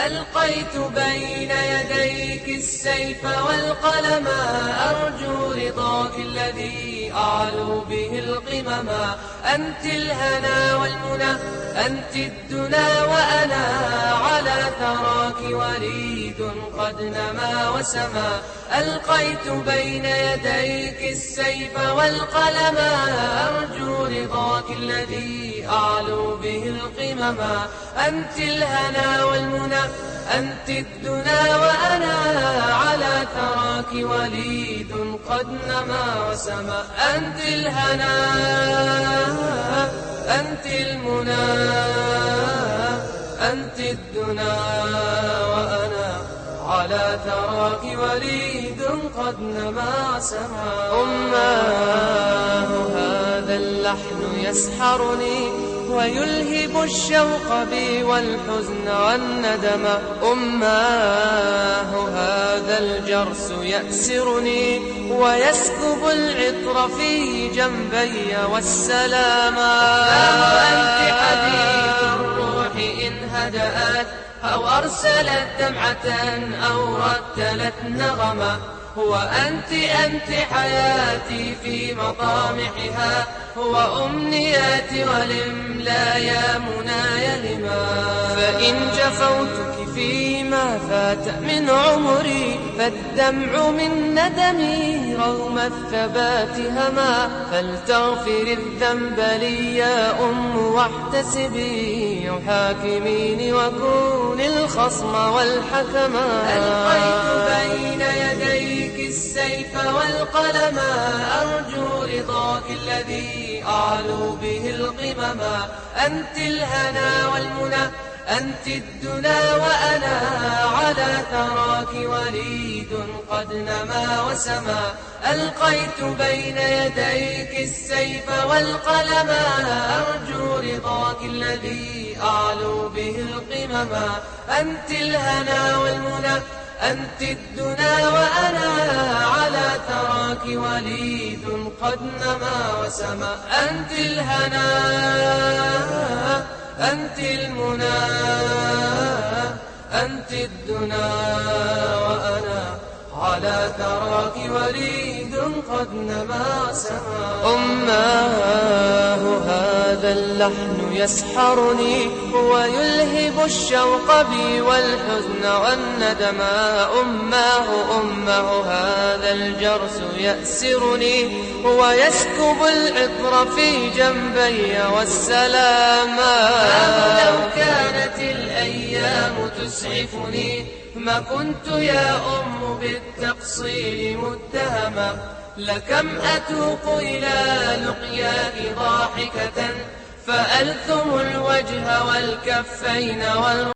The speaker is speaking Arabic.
ألقيت بين يديك السيف والقلم، أرجو رضاك الذي أعلو به القمم. أنت الهنا والمنى، أنت الدنا وأنا على ثراك وليد قد نما وسما. ألقيت بين يديك السيف والقلم، أرجو رضاك الذي أعلو به القمم. أنت الهنا والمنى، أنت الدنا وأنا على ثراك وليد قد نما وسما. أنت الهنا، أنت المنى، أنت الدنا وأنا على ثراك وليد قد نما وسما. أماه هذا اللحن يسحرني ويلهب الشوق بي والحزن والندم. أماه هذا الجرس يأسرني ويسكب العطر في جنبي والسلاما. أنت حديث الروح إن هدأت أو أرسلت دمعة أو رتلت نغمة. وأنت حياتي في مطامحها، هو أمنياتي ولملا يا مناي لما. فإن جفوتك فيما فات من عمري، فالدمع من ندمي رغم الثبات هما. فلتغفر الذنب لي يا واحتسبي حاكميني وكوني الخصم والحكما. ألقيت بين يديك السيف والقلم، أرجو رضاك الذي أعلو به القمم. أنت الهنا والمنى، أنت الدنا وأنا على ثراك وليد قد نما وسما. ألقيت بين يديك السيف والقلم، أرجو رضاك الذي أعلو به القمم. أنت الهنا والمنى، أنت الدنا وأنا على ثراك وليد قد نما وسما. أنت الهنا، أنت المنى، أنت الدنا وأنا على ثراك وليد قد نما وسما. أماه هذا اللحن يسحرني ويلهب الشوق بي والحزن والندم. أماه هذا الجرس يأسرني ويسكب العطر في جنبي والسلاما. لو كانت الأيام تسعفني ما كنت يا بالتقصير متهما. لكم أتوق إلى لقياك ضاحكة، فألثم الوجه والكفين